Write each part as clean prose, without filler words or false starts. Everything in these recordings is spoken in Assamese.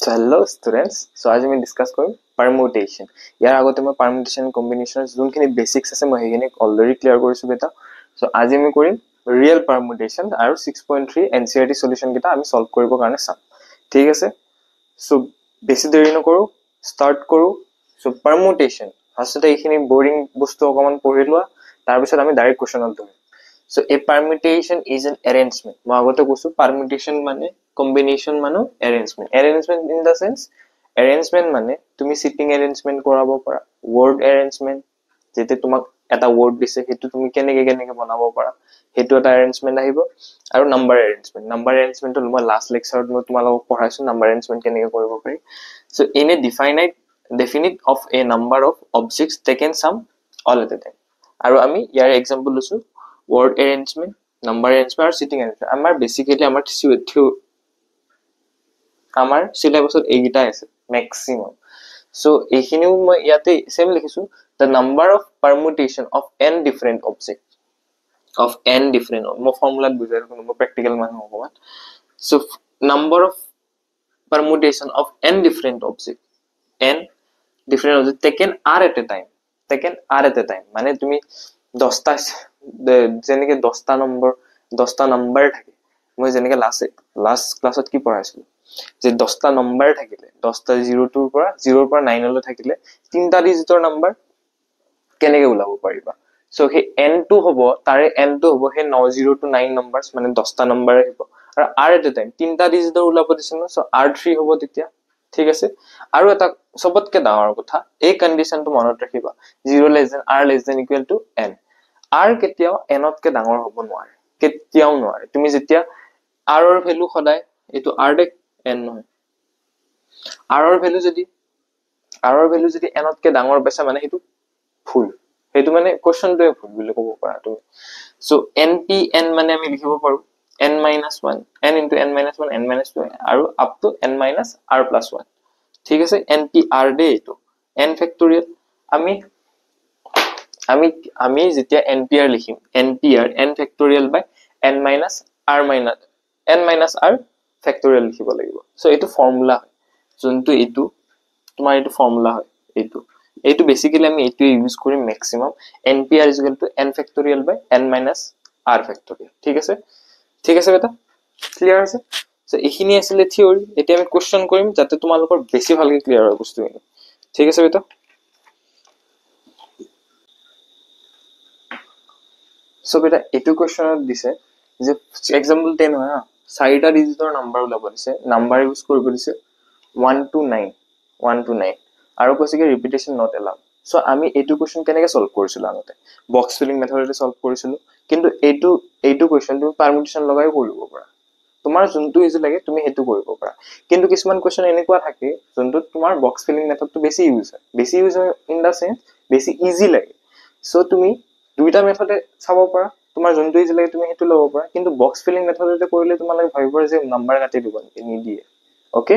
So hello students. So आज मैं डिस्कस करूँ permutation. यार आगोते मैं permutation combination जोनखिनि basics আছে মই হেখিনি already clear কৰিছো বেটা. So আজি আমি কৰিম real permutation আৰু 6.3 NCERT solution কিটা আমি solve কৰিব কাৰণে চাম. ঠিক আছে? So বেছি দেৰি নকৰো start কৰো. So permutation ফাৰ্ষ্টতে এইখিনি boring বস্তু অকমান পঢ়ি লোৱা তাৰ পিছত আমি ডাইৰেক্ট কোৱেশ্চনত ধৰিম. So a permutation is an arrangement. মই আগতে কৈছো permutation মানে combination মানে arrangement in the sense arrangement মানে তুমি sitting arrangement কৰাব পাৰা word arrangement যেতে তোমাক এটা word দিছে হেতু তুমি কেনেকে বনাব পাৰা হেতু এটা arrangement আহিব আৰু number arrangement তো মই last lecture মই তোমালোকক পঢ়াইছো number arrangement কেনেকে কৰিব পাৰি. So in a definite of a number of objects taken sum all at a time. আৰু আমি ইয়াৰ example লৈছো word arrangement, number arrangement আৰু sitting arrangement. আমাৰ basically আমাৰ syllabusত এইগিটা আছে maximum. So এইখিনিও মই ইয়াতে সেম লিখিছো the number of permutation of n different object মই ফৰ্মুলাত বুজাই ৰাখো মই প্ৰ্যাকটিক্যাল মানুহ অকমান. So number of permutation of n different object taken r at a time মানে তুমি 10টা যেনেকে 10টা নম্বৰ থাকে মই যেনেকে লাষ্ট ক্লাছত কি পঢ়াইছিলো যে 10টা নম্বৰ থাকিলে 10টা 0 পৰা 9 লৈ থাকিলে তিনটা ডিজিটৰ নম্বৰ কেনেকে ওলাব পাৰিবা. সো হে n2 হ'ব তাৰে n2 হ'ব হে 0 to 9 নম্বৰস মানে 10টা নম্বৰ আহিব আৰু r at a time তিনটা ডিজিটৰ ওলাব দিছিল ন. সো r3 হ'ব তেতিয়া. ঠিক আছে আৰু এটা সবতকে ডাঙৰ কথা এই কন্ডিশনটো মনত ৰাখিবা 0 less than r less than equal to n. r কেতিয়াও n তকে ডাঙৰ হ'ব নোৱাৰে কেতিয়াও নোৱাৰে. তুমি যেতিয়া r ৰ ভ্যালু সদায় এটো r দেখ n নহয় r ৰ ভ্যালু যদি n তকে ডাঙৰ পাইছা মানে হেতু ফুল হেতু মানে কোৱেশ্চনটোৱে ফুল বুলি ক'ব পাৰা তুমি. সো npn মানে আমি লিখিব পাৰো n - 1 n into n - 1 n - 2 আৰু up to n - r plus 1. ঠিক আছে npr দে এটো n ফেক্টৰিয়েল আমি যেতিয়া npr লিখিম npr n factorial by n minus r factorial লিখিব লাগিব. সো এটো ফৰ্মুলা হয় যোনটো এটো তোমাৰ এটো ফৰ্মুলা হয় এটো বেসিক্যালি আমি এটো ইউজ কৰিম maximum npr = n factorial by n minus r factorial. ঠিক আছে বেটা ক্লিয়াৰ আছে. সো এইখিনি আছিল থিওৰি. এতিয়া আমি কোৱেশ্চন কৰিম যাতে তোমালোকৰ বেছি ভালকে ক্লিয়াৰ হয় বস্তুখিনি. ঠিক আছে বেটা. সো বেটা এটো কোৱেশ্চনত দিছে যে এক্সাম্পল 10 হয় হা 4টা ডিজিটৰ নাম্বাৰ ওলাব দিছে নাম্বাৰ ইউজ কৰিব দিছে 1 to 9 আৰু কৈছে কি ৰিপিটেশন নট এলাউড. সো আমি এটো কোৱেশ্চন কেনেকে সলভ কৰিছিল আগতে বক্স ফিলিং মেথডেৰে সলভ কৰিছিল কিন্তু এটো কোৱেশ্চন তুমি পাৰমিটেশন লগাই কৰিব পাৰা তোমাৰ যোনটো ইজি লাগে তুমি হেতু কৰিব পাৰা. কিন্তু কিছুমান কোৱেশ্চন এনেকুৱা থাকে যোনটো তোমাৰ বক্স ফিলিং মেথডটো বেছি ইউজ হয় ইন দা সেন্স বেছি ইজি লাগে. সো তুমি দুইটা মেথডে চাব পাৰা তোমাৰ যোনটো ইজি লাগে তুমি হেতু লব পাৰা কিন্তু বক্স ফিলিং মেথডতে কৰিলে তোমালোকে ভাবিব যে নাম্বাৰ কাটি দিব নিদিয়ে. ওকে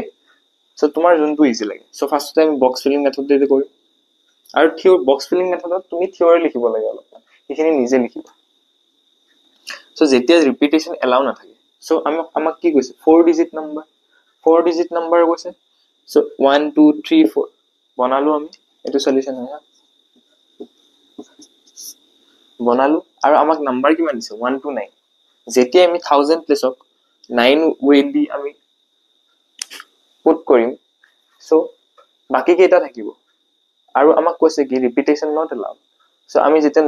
সো তোমাৰ যোনটো ইজি লাগে. So first time box filling মেথডতে কৰিম আৰু বক্স ফিলিং মেথডত তুমি থিওৰি লিখিব লাগে অলপমান এইখিনি নিজে লিখিবা. সো যেতিয়া ৰিপিটেশন এলাউ নাথাকে সো আমাক কি কৈছে 4 ডিজিট নাম্বাৰ কৈছে. সো 1 2 3 4 বনালো আমি এটো সলিউশন হয় বনালো আৰু আমাক নাম্বাৰ কিমান দিছে 1 to 9 যেতিয়া আমি 1000 প্লেসক 9 ওয়ে দি আমি পুট কৰিম সো বাকি কেইটা থাকিব আৰু আমাক কৈছে কি ৰিপিটেশন নট এলাউড. সো আমি যেতিয়া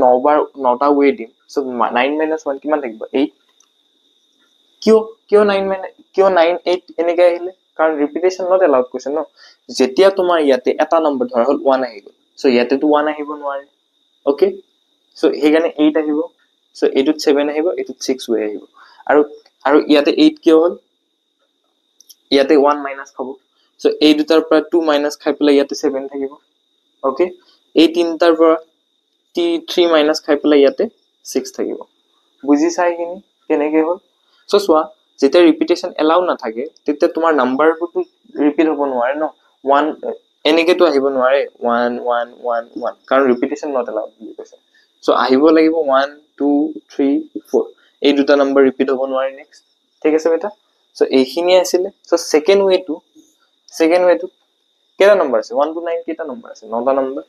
9টা ওয়ে দিম সো 9 - 1 কিমান থাকিব 8. কিয় 9 8 এনেকে আহিলে কাৰণ ৰিপিটেশন নট এলাউড কৈছে ন. যেতিয়া তোমাৰ ইয়াতে এটা নম্বৰ ধৰা হল 1 আহি গল সো ইয়াতে তো 1 আহিব নোৱাৰে. ওকে সো হেগানে 8 আহিব সো এটুত 7 আহিব এটুত 6 ওয়ে আহিব আৰু ইয়াতে 8 কিয় হল ইয়াতে 1 মাইনাস খাব সো এই দুটাৰ পৰা 2 মাইনাস খাই পেলাই ইয়াতে 7 থাকিব. ওকে এই তিনটাৰ পৰা 3 মাইনাস খাই পেলাই ইয়াতে 6 থাকিব. বুজিছা এইখিনি কেনেকে হল. সো সোৱা যেতিয়া ৰিপিটেশন এলাউ নাথাকে তেতিয়া তোমাৰ নাম্বাৰটো ৰিপিট হ'ব নোৱাৰে ন 1 এনেকে তো আহিব নোৱাৰে 1 1 1 1 কাৰণ ৰিপিটেশন নট এলাউড বুলি কৈছে. সো আহিব লাগিব 1 2 3 4 এই দুটা নাম্বাৰ ৰিপিট হ'ব নোৱাৰে নেক্সট. ঠিক আছে বেটা. সো এইখিনি আছিল. সো সেকেন্ড সেকেন্ড ওয়েটো কেটা নাম্বার আছে 1 to 9 কেটা নাম্বার আছে 9টা নাম্বার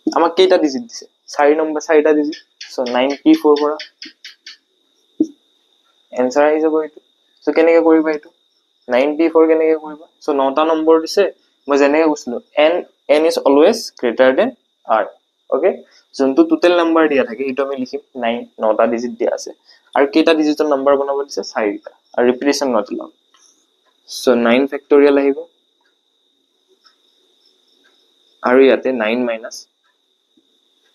আমাক কেটা ডিজিট দিছে 4 নাম্বার 4টা ডিজিট সো 94 কৰা এনসাৰ আহি যাব এটো সো কেনেকে কৰিবা এটো 94 কেনেকে কৰিবা সো 9টা নম্বৰ দিছে মই যেনেকে কৈছিলো n is always greater than r okay যোনটো টোটাল নাম্বার দিয়া থাকে এটো আমি লিখিম 9 9টা ডিজিট দিয়া আছে আৰু কেটা ডিজিটৰ নাম্বাৰ বনাব দিছে 4টা আৰু ৰিপিটেশন নট লাভ সো 9 ফেক্টৰিয়েল আহিব আৰু ইয়াতে 9 minus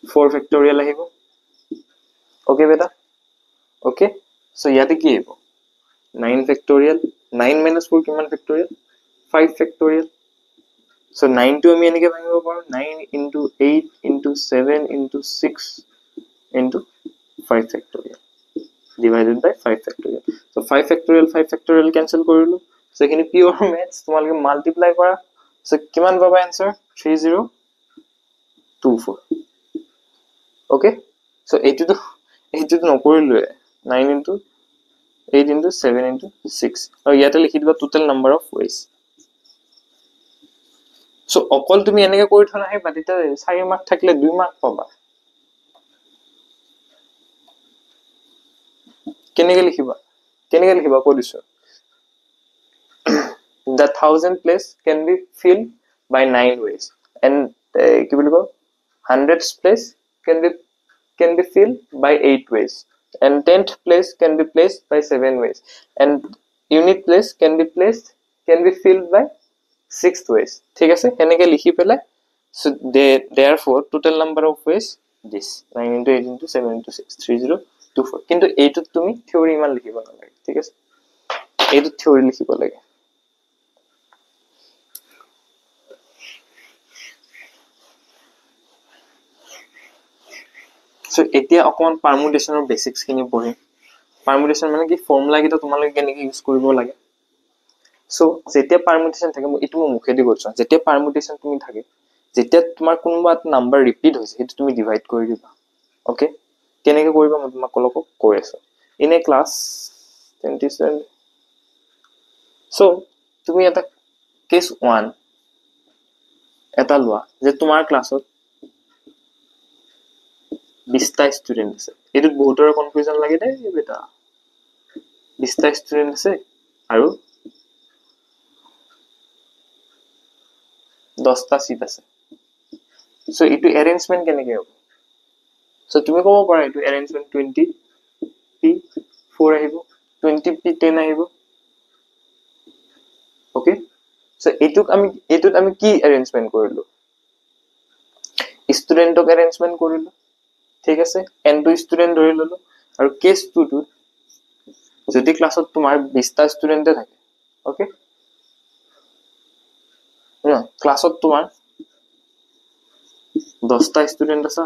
4 ফেক্টৰিয়েল আহিব ওকে বেটা ওকে সো ইয়াতে কি আহিব 9 ফেক্টৰিয়েল 9 minus 4 কিমান ফেক্টৰিয়েল 5 ফেক্টৰিয়েল সো 9 টো আমি এনেকে ভাঙিব পাৰো 9 into 8 into 7 into 6 into 5 factorial divided by 5 factorial so 5 factorial cancel কৰিলো সো এখিনি পিওৰ ম্যাথস তোমালকে মাল্টিপ্লাই কৰা সো কিমান পাবা आंसर 3024 ওকে সো এইটো নকৰিলো 9 into 8 into 7 into 6 আৰু ইয়াতে লিখি দিবা total number of ways so অকল তুমি এনেকে কৰি থনা হে বাট এটা 4 মার্ক থাকলে 2 মার্ক পাবা কেনেকে লিখিবা কৈ দিছো the 1000 place can be filled by 9 ways and কি বুলি কও 100th place can be filled by 8 ways and 10th place can be placed by 7 ways and unit place can be filled by 6th ways ঠিক আছে এনেকে লিখি পেলাই so therefore total number of ways this 9 into 8 into 7 into 6 3024 কিন্তু এইটো তুমি থিওরি ইমান লিখিব নালাগে ঠিক আছে এইটো থিওরি লিখিব লাগে so এতিয়া অকমান পাৰমুটেশনৰ বেসিক্স খিনি পঢ়ি পাৰমুটেশন মানে কি ফৰ্মুলা কিটা তোমালকে কেনেকে ইউজ কৰিব লাগে so যেতিয়া পারমুটেশন থাকে এটো মই মুখেদি কৈছো যেতিয়া পারমুটেশন তুমি থাকে যেতিয়া তোমাৰ কোনবা নাম্বাৰ ৰিপিট হৈছে এটো তুমি ডিভাইড কৰি দিবা ওকে কেনেকে কৰিবা মই তোমাক কলক কৈ আছো ইন এ ক্লাস 27 so তুমি এটা কেস 1 এটা লোৱা যে তোমাৰ ক্লাছত 20টা স্টুডেন্ট আছে এটো বহুতৰ কনফিউজন লাগে দে বেটা 20টা স্টুডেন্ট আছে আৰু 10টা সিট আছে সো ইটো অ্যাৰেঞ্জমেন্ট কেনেকে হ'ব সো তুমি ক'ব পাৰা ইটো অ্যারেঞ্জমেন্ট 20p4 আহিব 20p10 আহিব ওকে সো এটুক আমি কি অ্যারেঞ্জমেন্ট কৰিলো স্টুডেন্টক অ্যাৰেঞ্জমেন্ট কৰিলো ঠিক আছে n টু স্টুডেন্ট ধৰি ললো আৰু কেস 2 টু যদি ক্লাছত তোমাৰ 20টা স্টুডেন্টে থাকে ওকে না ক্লাছত তোমাৰ 10টা স্টুডেন্ট আছে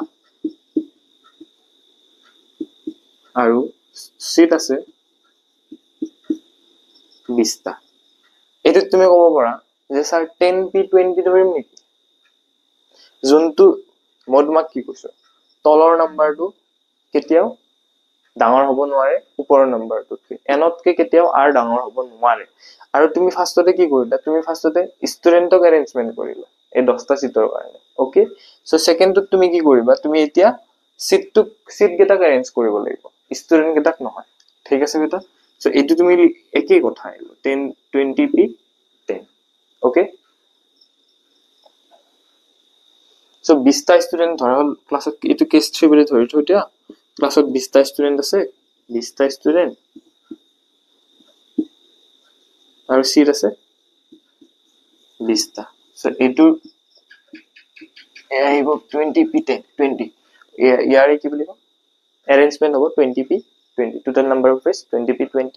আৰু সিট আছে 20টা এটো তুমি ক'ব পাৰা যে স্যাৰ 10p20 ধৰিম নেকি যোনটো মই তোমাক কি কৈছো তলৰ নাম্বাৰটো কেতিয়াও ডাঙৰ হ'ব নোৱাৰে ওপৰৰ নাম্বাৰটোতকে এনতকে কেতিয়াও r ডাঙৰ হ'ব নোৱাৰে আৰু তুমি ফাৰ্ষ্টতে কি কৰিলা তুমি ফাৰ্ষ্টতে স্টুডেন্টক অ্যাৰেঞ্জমেন্ট কৰিলা এই 10টা সিটৰ কাৰণে ওকে সো সেকেন্ডত তুমি কি কৰিবা তুমি এতিয়া সিট গেটাক অ্যাৰেঞ্জ কৰিব লাগিব স্টুডেন্ট গেটাক নহয় ঠিক আছে বেটা সো এটো তুমি একেই কথা আহিলো 10 20p 10 ওকে সো 20টা স্টুডেন্ট ধৰা হল ক্লাছত এটো কেস 3 বুলি ধৰি থৈ দিয়া ক্লাছত 20টা স্টুডেন্ট আছে 20টা স্টুডেন্ট আৰু সিট আছে 20টা সো এটো আহিব 20p10 20 ইয়াৰে কি বুলি কয় অ্যারেঞ্জমেন্ট হ'ব 20p20 total number of ways 20p20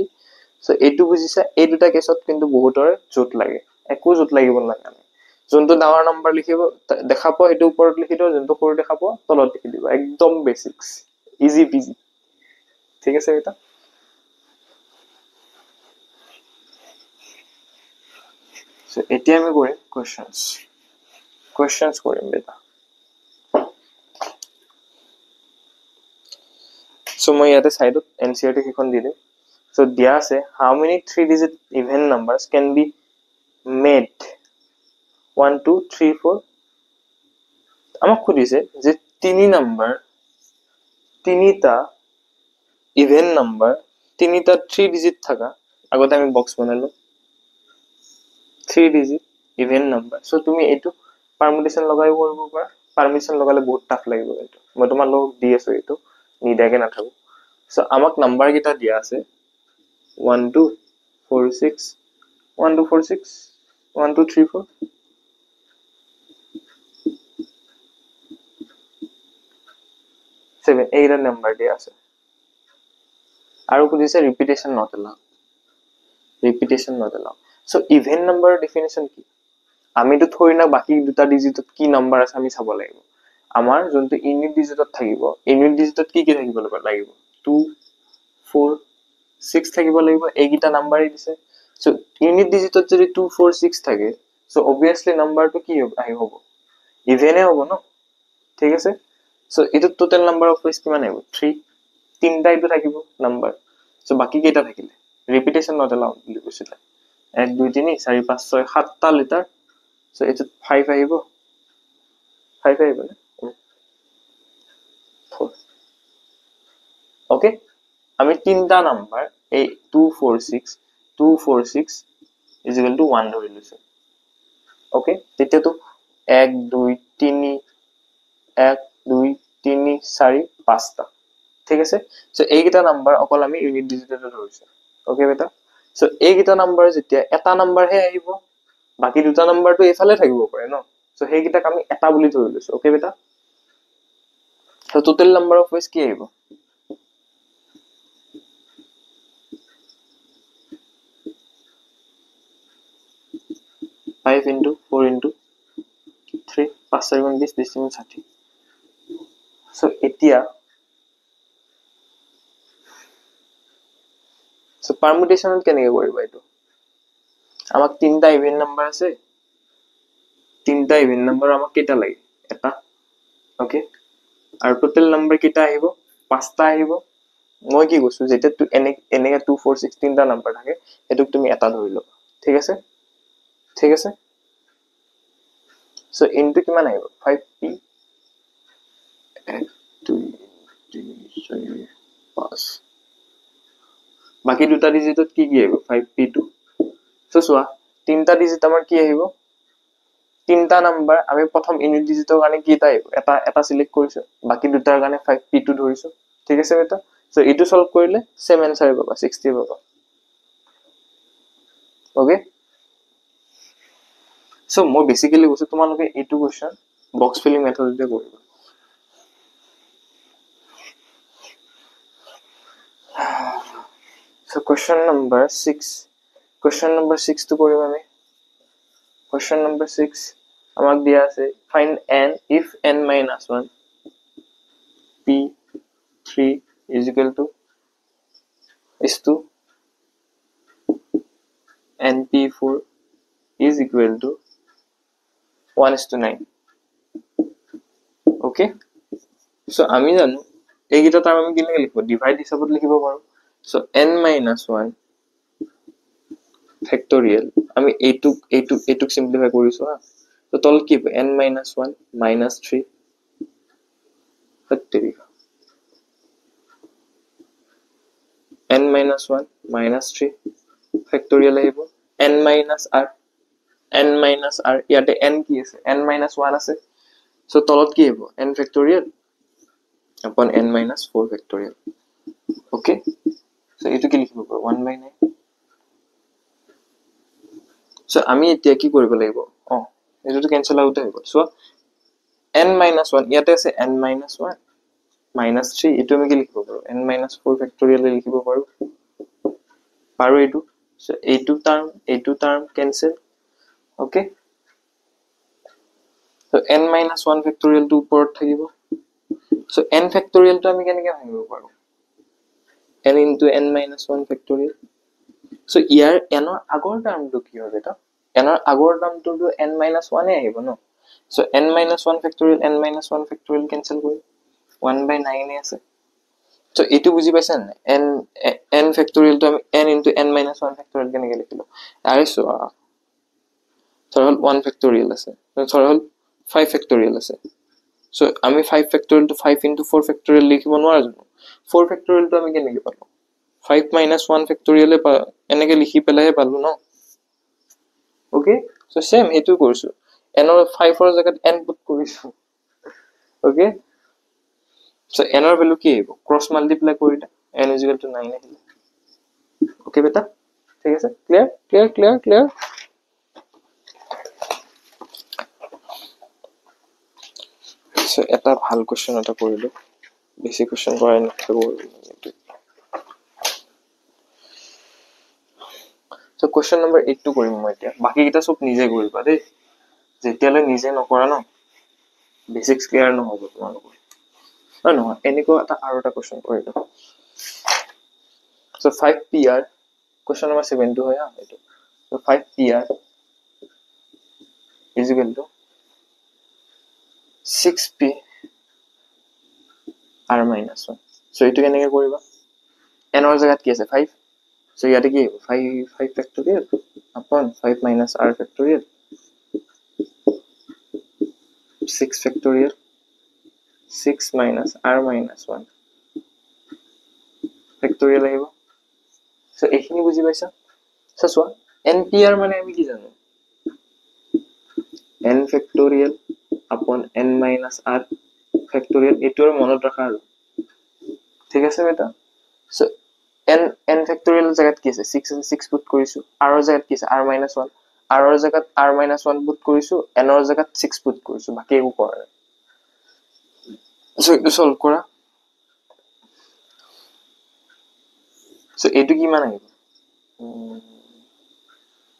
so এটো বুজিছা এই দুটা কেছত কিন্তু বহুতৰ জোট লাগে একো জোট লাগিব নালাগে যোনটো ডাঙৰ নাম্বাৰ লিখিব দেখা পাও এটো ওপৰত লিখি দিও যোনটো সৰু দেখা পাও তলত লিখি দিবা একদম বেসিক্স ইজি পিজি ঠিক আছে এটা সো এতিয়া আমি কৰিম কোশ্চেনস কৰিম বেটা সো মই ইয়াতে সাইডত এনসিআরটি কিখন দিলে সো দিয়া আছে how many 3 digit even numbers can be made 1 2 3 4 আমাক খুদিছে যে তিনি নাম্বার তিনিটা ইভেন নাম্বার তিনিটা 3 ডিজিট থাকা আগতে আমি বক্স বনালো 3 ডিজিট ইভেন নাম্বার সো তুমি এইটো পারমুটেশন লগাই কৰিব পাৰা পাৰমিশন লগালে বহুত টাফ লাগিব এইটো মই তোমাৰ লগ দি আছো এইটো নিদাকে নাথাকো সো আমাক নাম্বার কিটা দিয়া আছে 1 2 4 6 1 2 4 6 1 2 3 4 7 8 নাম্বার দিয়া আছে আৰু খুদিছে ৰিপিটেশন নট এলাও সো ইভেন নাম্বাৰৰ ডেফিনেশন কি আমিতো থৈ না বাকি দুটা ডিজিটত কি নাম্বাৰ আছে আমি চাব লাগিব আমাৰ যোনটো ইউনিট ডিজিটত থাকিব ইউনিট ডিজিটত কি কি থাকিব লাগিব 2 4 6 থাকিব লাগিব এইগিটা নাম্বাৰই দিছে সো ইউনিট ডিজিটত যদি 2 4 6 থাকে সো অবভিয়াসলি নাম্বাৰটো কি হ'ব ইভেনে হ'ব ন ঠিক আছে সো এটো টোটাল নাম্বার অফ ওয়েজ কিমান আহিব 3 তিনটা ইটো থাকিব নাম্বার সো বাকি কেইটা থাকিলে ৰিপিটেশন নট এলাউড বুলি কৈছিলে 1 2 3 4 5 6 7টা লিটাৰ সো এটো 5 আহিব 5 আহিব না 4 ওকে আমি তিনটা নাম্বার এই 246 ইজ ইকুয়াল টু 1 ধৰি লৈছো ওকে তেতিয়াতো 1 2 3 1 2 3 4 5টা ঠিক আছে সো এইগিটা নাম্বার অকল আমি ইউনিট ডিজিটতে ধৰিছো ওকে বেটা সো এইগিটা নাম্বাৰ যেতিয়া এটা নাম্বাৰ হে আহিব বাকি দুটা নাম্বাৰটো এফালে থাকিব পাৰে ন সো সেইগিটাক আমি এটা বুলি ধৰি লৈছো ওকে বেটা so total number of ways কি আহিব 5 into 4 into 3 5 7 20 20 60 সো এতিয়া সো পারমুটেশন কেনেকে কৰিবা এটো আমাক তিনটা ইভেন নাম্বাৰ আছে তিনটা ইভেন নাম্বাৰ আমাক কেটা লাগে এটা ওকে আৰু টোটাল নাম্বার কেটা আহিব পাঁচটা আহিব মই কি কৈছো যেটা তু এনেকে 2 4 6 তিনটা নাম্বার থাকে এটুক তুমি এটা ধৰি লবা ঠিক আছে সো ইনটু কিমান আহিব 5p 1 2 3 4 5 বাকি দুটা ডিজিটত কি কি আহিব 5p2 সো সোৱা তিনটা ডিজিট আমাৰ কি আহিব তিনটা নাম্বাৰ আমি প্ৰথম ইউনিট ডিজিটৰ কাৰণে কিটা আহিব এটা সিলেক্ট কৰিছো বাকি দুটাৰ কাৰণে 5p2 ধৰিছো ঠিক আছে বেটা সো ইটো সলভ কৰিলে সেম আনসাৰ পাবা 60 পাবা ওকে সো মই বেসিক্যালি কৈছো তোমালোকে এইটো কোৱেশ্চন বক্স ফিলিং মেথডতে কৰিবা So question number 6 to koriba ami question number 6 amak diya ase find n if n minus 1 p3 is equal to is to n p4 is equal to 1:9 okay so ami janu egita tar ami kineke likho divide hisabot likhibo paru so n minus 1 factorial আমি এইটুক সিম্পলিফাই কৰিছো হা তো তল কি হ'ব n minus 1 minus 3 factorial n minus 1 minus 3 factorial আহিব n minus r ইয়াতে n কি আছে n minus 1 আছে so তলত কি হ'ব n factorial upon n minus 4 factorial okay so এইটো কি লিখিব পাৰো 1/9 so আমি এতিয়া কি কৰিব লাগিব এটো ক্যান্সেল আউট হৈ গ'ল so n minus 1 ইয়াতে আছে n minus 1 minus 3 এটো আমি কি লিখিব পাৰো n minus 4 factorial লিখিব পাৰো এটো so এইটো term cancel okay so n minus 1 factorial to উপৰত থাকিব so n factorial to আমি কেনেকৈ ভাঙিব পাৰো n into n minus 1 factorial so ইয়াৰ n ৰ আগৰ টাৰ্মটো কি হবে এটা n ৰ আগৰ টার্মটো n minus 1 এ আহিব ন so n minus 1 factorial cancel কৰি 1/9 এ আছে so এটো বুজি পাইছা না n factorial to আমি n into n minus 1 factorial কেনেকৈ লিখিলো আৰে so ধৰা হল 1 ফেক্টৰিয়েল আছে, ধৰা হল 5 ফেক্টৰিয়েল আছে। সো আমি 5 ফেক্টৰিয়েলটো 5 into 4 ফেক্টৰিয়েল লিখিব নোৱাৰো জানো? 4 ফেক্টৰিয়েলটো আমি কেনেকৈ পালো? 5 minus 1 ফেক্টৰিয়েল এনেকে লিখি পেলাইহে পালো ন। ওকে, সো সেম এইটো কৰিছো, n ৰ 5 ৰ জায়গাত n পুট কৰিছো। ওকে, সো n ৰ ভ্যালু কি আহিব? ক্ৰস মাল্টিপ্লাই কৰিলে n = 9 আহিলে। ওকে বেটা, ঠিক আছে? Clear clear clear clear. So এটা ভাল কোশ্চেন এটা কৰিলো, বেছি কোশ্চেন কৰাই নাথাকো। সো কোশ্চেন নম্বৰ 8 টো কৰিম মই এতিয়া, বাকি কিটা সব নিজে কৰিবা দেই। যেতিয়ালৈ নিজে নকৰা ন, বেসিক্স ক্লিয়াৰ নহব তোমালোকৰ। হয় নহয়, এনেকুৱা এটা আৰু এটা কোশ্চেন কৰিলো। সো 5pr, কোশ্চেন নম্বৰ 7 টো হয় এইটো। So 5pr is equal to 6p r minus 1. So এইটো কেনেকৈ কৰিবা? n ৰ জায়গাত কি আছে? 5। সো ইয়াতে কি আহিব? 5 factorial upon 5 minus r factorial 6 factorial 6 minus r minus 1 factorial আহিব। সো এইখিনি বুজি পাইছা? সো চোৱা, npr মানে আমি কি জানো? n factorial upon n minus r factorial. এইটো মনত ৰাখা আৰু, ঠিক আছে বেটা? সো n ফেক্টৰিয়েল জায়গাত কি আছে? 6 আছে, 6 পুট কৰিছো। r ৰ জায়গাত কি আছে? r minus 1, r ৰ জায়গাত r minus 1 পুট কৰিছো, n ৰ জায়গাত 6 পুট কৰিছো, বাকি একো কৰা নাই। সো এইটো সলভ কৰা। সো এইটো কিমান আহিব?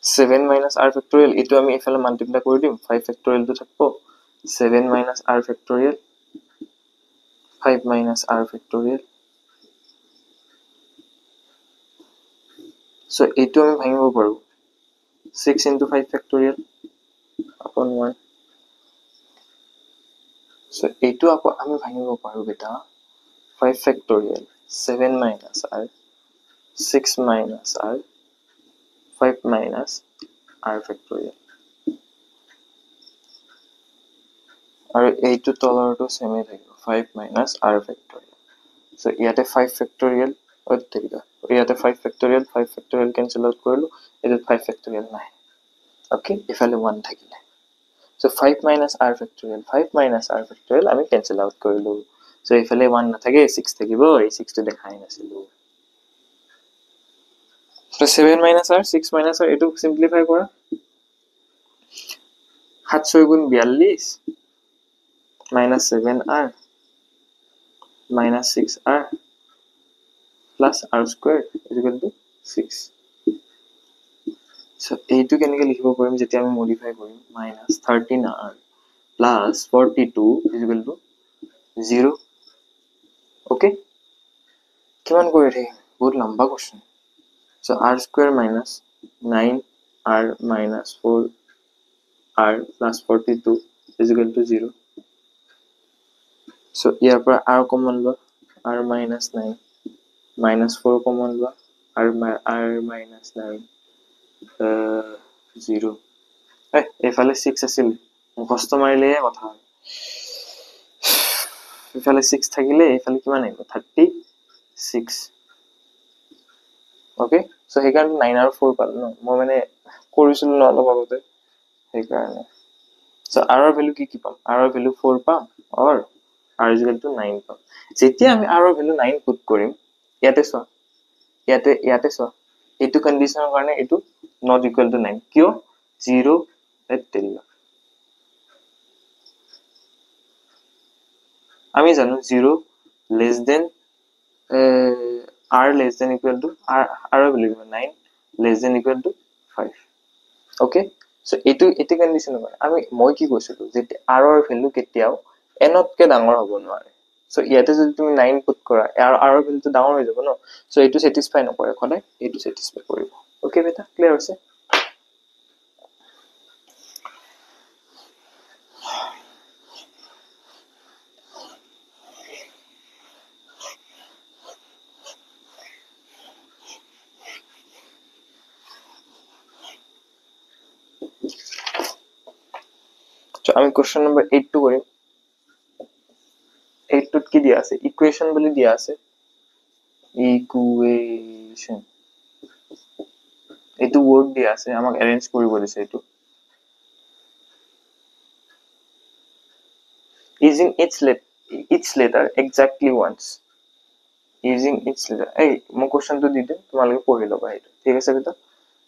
7 minus r ফেক্টৰিয়েল, এইটো আমি এফালে মাল্টিপ্লাই কৰি দিম, 5 ফেক্টৰিয়েলটো থাকিব 7 minus r factorial 5 minus r factorial. So এইটো আমি ভাঙিব পাৰো 6 into 5 ফেক্টৰিয়েল upon 1। সো এইটো আকৌ আমি ভাঙিব পাৰো বেটা 5 factorial 7 minus r 6 minus r 5 minus r factorial. আৰু এইটো তলৰটো সেমে থাকিব 5 minus r ফেক্টৰিয়েল। সো ইয়াতে 5 ফেক্টৰিয়েল ইয়াতে 5 ফেক্টৰিয়েল 5 ফেক্টৰিয়েল কেনসেল আউট কৰিলো, এটো 5 ফেক্টৰিয়েল নাই। ওকে, ইফালে 1 থাকিলে। So 5 minus r factorial 5 minus r factorial আমি কেনসেল আউট কৰিলো। সো ইফালে 1 নাথাকে, 6 থাকিব, এই 6 টো দেখাই নাছিলো। So 7 minus r 6 minus r এটো সিম্পলিফাই কৰা। 7 6 গুণ 42 minus 7r minus 6r plus r squared is equal to 6. So এইটো কেনেকৈ লিখিব পাৰিম যেতিয়া আমি মডিফাই কৰিম? minus 13r plus 42 is equal to 0. Okay, কিমান কৰি থাকিম? বহুত লম্বা question. So r square minus 9r minus 4r plus 42 is equal to 0. So ইয়াৰ পৰা r কমন লোৱা, r minus 9 minus 4 কমন লোৱা, r minus 9 0। এইফালে 6 আছিল, মুখস্থ মাৰিলেহে কথা হয়। এইফালে 6 থাকিলে এইফালে কিমান আহিব? 36। ওকে, সো সেইকাৰণে 9 আৰু 4 পালো ন, মই মানে কৰিছিলো ন অলপ আগতে, সেইকাৰণে। সো r ৰ ভ্যালু কি পাম? r ৰ ভ্যালু 4 পাম और r is equal to 9 পাম। যেতিয়া আমি r ৰ ভ্যালু 9 পুট কৰিম, ইয়াতে চোৱা, ইয়াতে চোৱা, এইটো কন্ডিশনৰ কাৰণে এইটো not equal to 9 কিয়? 0 আমি জানো 0 less than r less than equal to r ৰ value 9 less than equal to 5। Okay, so এটো কন্ডিশন হয়। মই কি কৈছিলো যে r ৰ ভ্যালু কেতিয়াও n তকে ডাঙৰ হ'ব নোৱাৰে। সো ইয়াতে যদি তুমি 9 পুট কৰা, r ৰ ভ্যালুটো ডাঙৰ হৈ যাব ন। সো এইটো স্যাটিসফাই নকৰে, সদায় এইটো স্যাটিসফাই কৰিব। ওকে বেটা, ক্লিয়াৰ হৈছে? So আমি কোশ্চেন নাম্বার 8 টু করিম 8 টুত কি দিয়া আছে ইকুয়েশন বলি দিয়া আছে ইকুয়েশন এইটো ওয়ার্ড দিয়া আছে আমাক অ্যারেঞ্জ কৰিব দিছে এইটো using each letter exactly once using each letter এই মই কোশ্চেনটো দি দিম তোমালোকে পঢ়ি ল'বা এইটো ঠিক আছে বেটা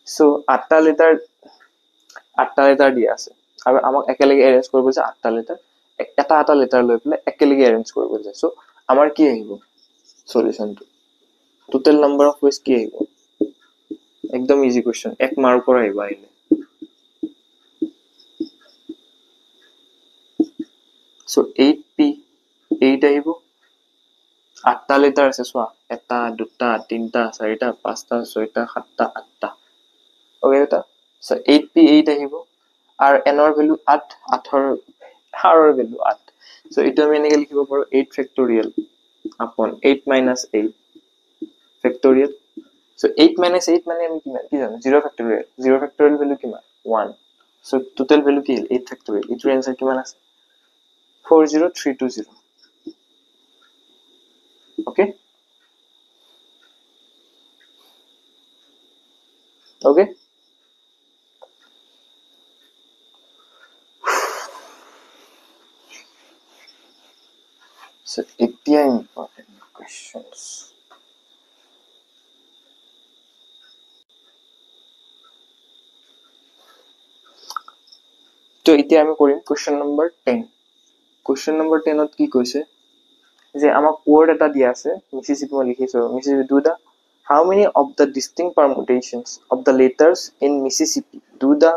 সো 8টা লেটাৰ দিয়া আছে আৰু আমাক একেলগে অ্যাৰেঞ্জ কৰিব যে 8টা লেটাৰ এটা লেটাৰ লৈ পেলাই একেলগে অ্যাৰেঞ্জ কৰিব যে সো আমাৰ কি আহিব সলিউশনটো টোটাল নাম্বাৰ অফ ওয়েজ কি আহিব একদম ইজি কোশ্চেন এক মাৰ্ক পৰা আহিব আহিলে সো 8p 8 আহিব 8টা লেটাৰ আছে চোৱা 1 2 3 4 5 6 7 8টা ওকে এটা সো 8p 8 আহিব আর n ৰ ভ্যালু 8 8 ৰ ভ্যালু 8 সো এটা আমি এনেকে লিখিব পাৰো 8 ফেক্টোৰিয়েল আপন 8 minus 8 ফেক্টোৰিয়েল সো 8 minus 8 মানে আমি কি জানো 0 ফেক্টোৰিয়েল ভ্যালু কিমান 1 সো টোটাল ভ্যালু কি 8 ফেক্টোৰিয়েল ইটোৰ आंसर কিমান আছে 40320 okay okay so এতিয়া important questions তো এতিয়া আমি কৰিম question number 10 question number 10 ত কি কৈছে যে আমাক word এটা দিয়া আছে মিছিছিপি মই লিখিছো Mississippi do the how many of the distinct permutations of the letters in Mississippi do the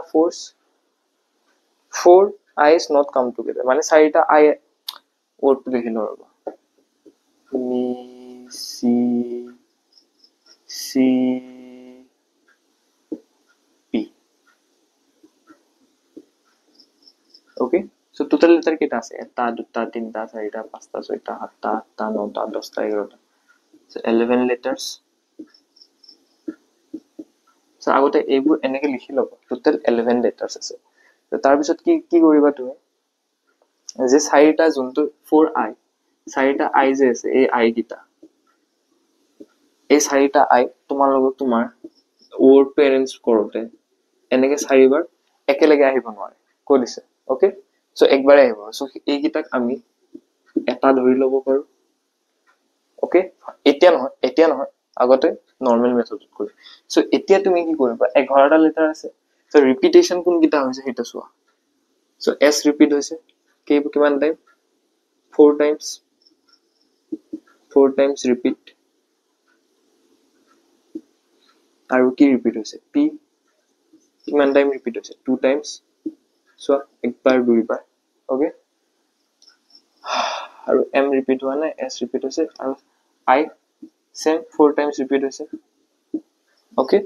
four i's not come together মানে চাৰিটা i word টো লিখিলো ৰব Mississippi okay so total letter কেটা আছে 1 2 3 4 5 6 7 8 9 10 11 so 11 letters so আগতে এইবোৰ এনেকে লিখি লব টোটাল 11 letters আছে তো তাৰ পিছত কি কৰিবা তুমি যে চাৰিটা যোনটো 4i চাৰিটা i যে আছে এই i গিটা এই চাৰিটা i তোমাৰ লগত তোমাৰ word parents কৰোতে এনেকে চাৰিবাৰ একেলগে আহিব নোৱাৰে কৈ দিছে ওকে সো একবাৰে আহিব সো এই গিটাক আমি এটা ধৰি লব পাৰো ওকে এতিয়া নহয় আগতে নৰমাল মেথডত কৰি সো এতিয়া তুমি কি কৰিবা 11টা লেটাৰ আছে সো ৰিপিটেশন কোন গিটা হৈছে হেটা চোৱা সো s ৰিপিট হৈছে কিমান টাইম 4 times repeat আৰু কি ৰিপিট হৈছে p কিমান টাইম ৰিপিট হৈছে 2 times সো একবাৰ দুইবাৰ ওকে আৰু m ৰিপিট হোৱা নাই s ৰিপিট হৈছে আৰু i same 4 times ৰিপিট হৈছে ওকে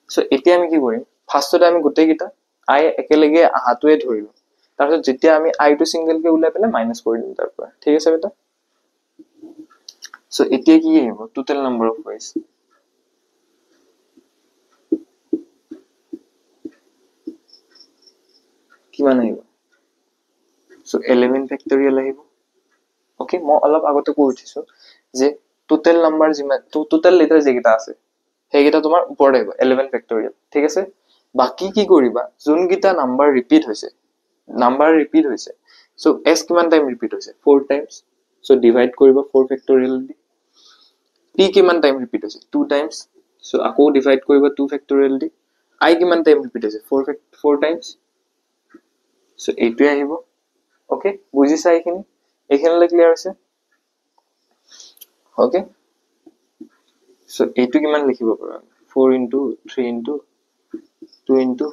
সো এতিয়া আমি কি কৰিম ফাৰ্স্টতে আমি গোটেই গিটা i একেলগে আহাটোৱে ধৰিলো তাৰপিছত যেতিয়া আমি i টো সিঙ্গেল কে উলাই পেলে মাইনাস কৰি দিম তাৰ পৰা ঠিক আছে বেটা সো এতিয়া কি আহিব টোটাল নাম্বাৰ অফ ওয়েজ কিমান আহিব সো 11 ফেক্টোৰিয়েল আহিব ওকে মই অলপ আগতে কৈ উঠিছো যে টোটাল নাম্বাৰ যিমান টোটাল লেটাৰ যেগিটা আছে হেগিটা তোমাৰ ওপৰত আহিব 11 ফেক্টোৰিয়েল ঠিক আছে বাকি কি কৰিবা যোন গিটা নাম্বাৰ ৰিপিট হৈছে সো s কিমান টাইম ৰিপিট হৈছে 4 টাইমস সো ডিভাইড কৰিবা 4 ফেক্টোৰিয়েল দি p কিমান টাইম ৰিপিট হৈছে 2 টাইমস সো আকৌ ডিভাইড কৰিবা 2 ফেক্টোৰিয়েল দি i কিমান টাইম ৰিপিট হৈছে 4 টাইমস সো এইটোৱে আহিব ওকে বুজিছা এইখিনিলে ক্লিয়াৰ আছে ওকে সো এইটো কিমান লিখিব পাৰো 4 into 3 into 2 into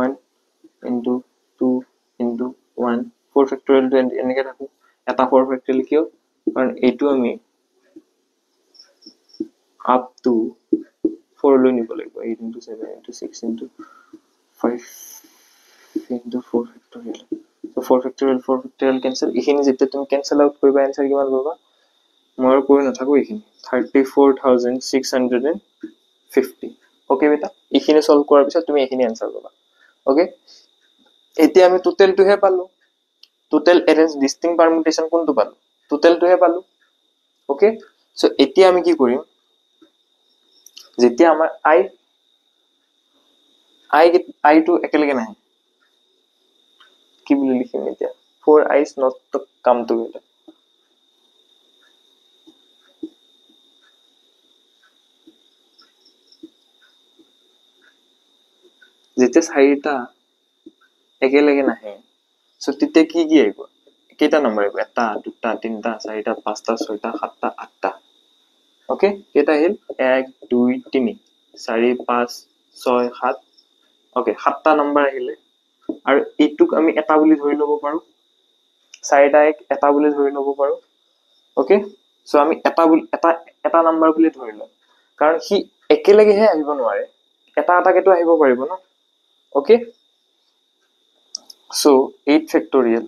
1 into 2 into 1 4 factorial to এনেকে থাকো এটা 4 factorial কিয় কাৰণ এইটো আমি up to 4 লৈ নিব লাগিব 8 into 7 into 6 into 5 into 4 factorial so 4 factorial cancel এইখিনি যেতিয়া তুমি cancel out কৰিবা आंसर কিমান পাবা মই কৰি নাথাকো এইখিনি 34650 ওকে বেটা এইখিনি সলভ কৰাৰ পিছত তুমি এইখিনি आंसर পাবা ওকে এতিয়া আমি টোটেলটোহে পালো টোটেল এৰেঞ্জ ডিস্টিংক্ট পাৰমিউটেশন কোনটো পালো টোটেলটোহে পালো ওকে সো এতিয়া আমি কি কৰিম যেতিয়া আমাৰ আই টো একেলগে নাহে কি বুলি লিখিম এতিয়া 4 i's not to come together যেতিয়া চাৰিটা একেলগে নাহে সো তেতিয়া কি কি আহিব কেইটা নম্বৰ আহিব এটা দুটা তিনটা চাৰিটা পাঁচটা ছয়টা সাতটা আঠটা ওকে কেইটা আহিল 1 2 3 4 5 6 7 ওকে সাতটা নম্বৰ আহিলে আৰু এইটোক আমি এটা বুলি ধৰি লব পাৰো চাৰিটা এটা বুলি ধৰি লব পাৰো ওকে সো আমি এটা নম্বৰ বুলি ধৰি লম কাৰণ হি একেলগেহে আহিব নোৱাৰে এটা এটাকেটো আহিব পাৰিব ন okay so 8 factorial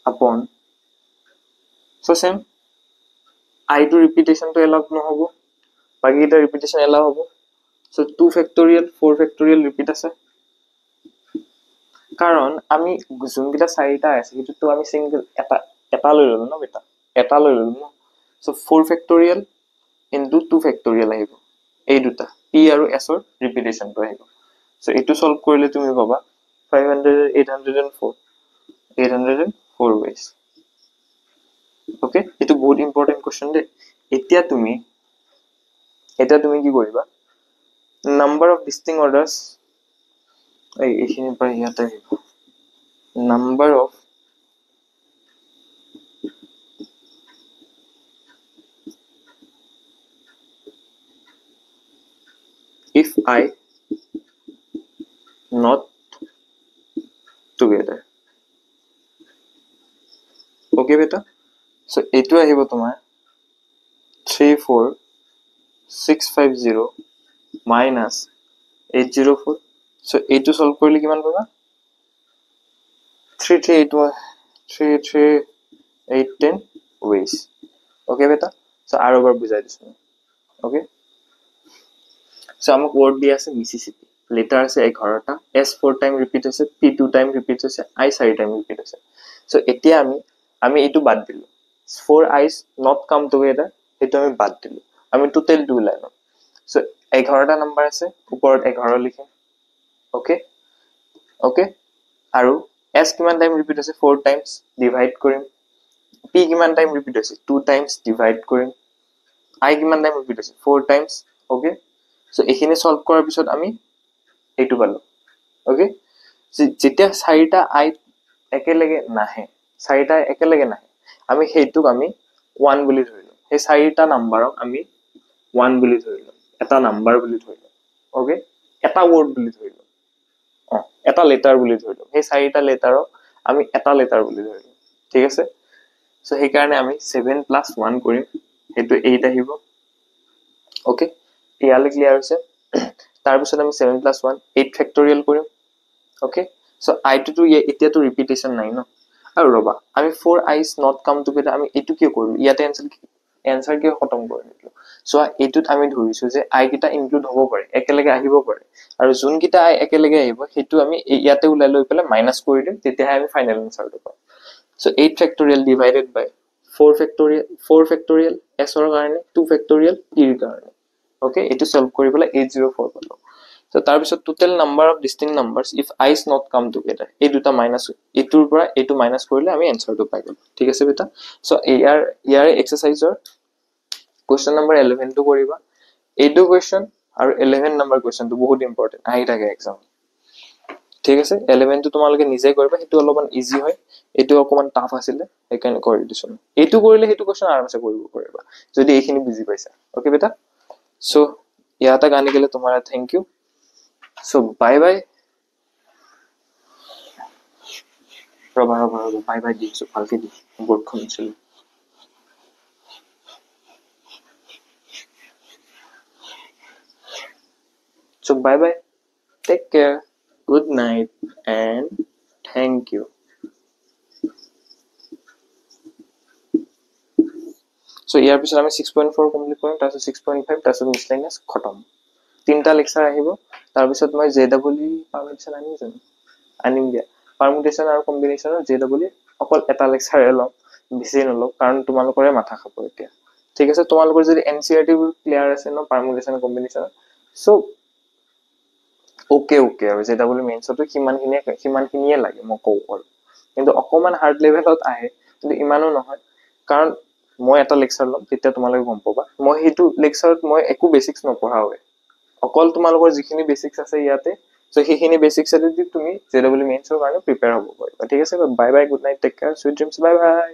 upon so same I to repetition to allow no hobo baki ta repetition allow hobo so 2 factorial 4 factorial repeat ase karon ami jun kita চাৰিটা আছে কিন্তু তো আমি সিঙ্গেল এটা লৈ ললো ন বেটা এটা লৈ ললো ন so 4 factorial into 2 factorial আহিব এই দুটা p আৰু s ৰ repetition to আহিব so এটো সলভ কৰিলে তুমি পাবা 804 ways okay এটো বহুত ইম্পৰ্টেন্ট কোশ্চেন দে এতিয়া তুমি কি কৰিবা number of distinct orders এইখিনি পৰা ইয়াতে আহিব number of if I not together okay beta so etu ahibo tomar 34650 minus 804 so etu solve korle kiman paba 33810 ways okay beta so aro bar bujai disu okay so amak word dia ase Mississippi letter ase 11 ta s 4 time repeat ase p 2 time repeat ase I 4 time repeat ase so etia আমি এটো বাদ দিলো 4 i's not come together এটো আমি বাদ দিলো আমি টোটাল 2 লাইন সো 11 টা নাম্বার আছে উপৰত 11 লিখিম ওকে ওকে আৰু s কিমান টাইম ৰিপিট আছে 4 টাইমস ডিভাইড কৰিম p কিমান টাইম ৰিপিট আছে 2 টাইমস ডিভাইড কৰিম I কিমান টাইম ৰিপিট আছে 4 টাইমস ওকে সো এখিনি সলভ কৰাৰ পিছত আমি এইটো পালো ওকে যেতিয়া চাৰিটা I একেলগে নাহে চাৰিটা একেলগে নাহে আমি হেইটুক আমি 1 বুলি ধৰিলো এই চাৰিটা নাম্বাৰক আমি 1 বুলি ধৰিলো এটা নাম্বাৰ বুলি ধৰিলো ওকে এটা ওয়াৰ্ড বুলি ধৰিলো এটা লেটাৰ বুলি ধৰিলো এই চাৰিটা লেটাৰক আমি এটা লেটাৰ বুলি ধৰিলো ঠিক আছে সো সেই কাৰণে আমি 7 + 1 কৰিম হেতু 8 আহিব ওকে ইয়ালে ক্লিয়াৰ হৈছে তাৰ পিছত আমি 7 + 1 8 ফেক্টৰিয়েল কৰিম ওকে সো I to এতিয়া তো ৰিপিটেশন নাই ন আৰু ৰবা আমি 4 i's not come together আমি এটো কি কৰিম ইয়াতে आंसर কি খতম কৰি দিলো সো এটোত আমি ধৰিছো যে I কিটা ইনক্লুড হ'ব পাৰে একেলগে আহিব পাৰে আৰু যোন কিটা I একেলগে আহিব হেতু আমি ইয়াতে উলাই লৈ পেলে মাইনাস কৰি দিম তেতিয়া আমি ফাইনাল আনসাৰটো পাম so 8 factorial divided by 4 factorial s ৰ কাৰণে 2 factorial p ৰ কাৰণে ওকে এটো সলভ কৰি পেলে 804 পালো so তাৰ পিছত total number of distinct numbers if i's not come together এই দুটা মাইনাস এটোৰ পৰা এটো মাইনাস কৰিলে আমি আনসাৰটো পাই গ'ল ঠিক আছে বেটা সো ইয়াৰ এক্সাৰসাইজৰ question number 11 টো কৰিবা এইটো question আৰু 11 number question টো বহুত ইম্পৰ্টেন্ট আহি থাকে এক্সাম ঠিক আছে 11 টো তোমালোকে নিজে কৰিবা হেতু অলপমান ইজি হয় এটো অকমান টাফ আছিল সেইকাৰণে কৰি দিছো এটো কৰিলে হেতু question আৰামসে কৰিব পাৰিবা যদি এইখিনি বুজি পাইছা ওকে বেটা সো ইয়াতে গানে গেলে তোমারা thank you so bye bye ৰবা বাই বাই দিছো ভালকে দি বোৰ্ডখন ছিল so bye bye take care good night and thank you so ইয়াৰ পিছত আমি 6.4 কমপ্লিট কৰিম তাৰপিছত 6.5 তাৰপিছত মিছলেনিয়াস খতম তিনটা লেকচাৰ আহিব তাৰ পিছত মই জেডব্লিউ পাবলিকেশন আনি যাম আনিম দিয়া পাৰমুটেশ্যন আৰু কম্বিনেশ্যনৰ JEE অকল এটা লেকচাৰে ল'ম, বেছি নলওঁ, কাৰণ তোমালোকৰে মাথা খাব এতিয়া। ঠিক আছে, তোমালোকৰ যদি NCERT বোৰ ক্লিয়াৰ আছে ন পাৰমুটেশ্যন কম্বিনেশ্যন, চ' অকে আৰু JEE মেইনছতো সিমানখিনিয়ে লাগে মই কওঁ আৰু। কিন্তু অকমান হাৰ্ড লেভেলত আহে, কিন্তু ইমানো নহয়, কাৰণ মই এটা লেকচাৰ ল'ম তেতিয়া তোমালোকে গম পাবা। মই সেইটো লেকচাৰত মই একো বেচিক্স নপঢ়াওৱে, অকল তোমালোকৰ যিখিনি বেচিক্স আছে ইয়াতে, চ' সেইখিনি বেচিক্স দি তুমি JEE মেইনছৰ কাৰণে প্ৰিপেয়াৰ হ'ব পাৰিবা। ঠিক আছে, bye bye, good night, take care, sweet dreams, bye বাই।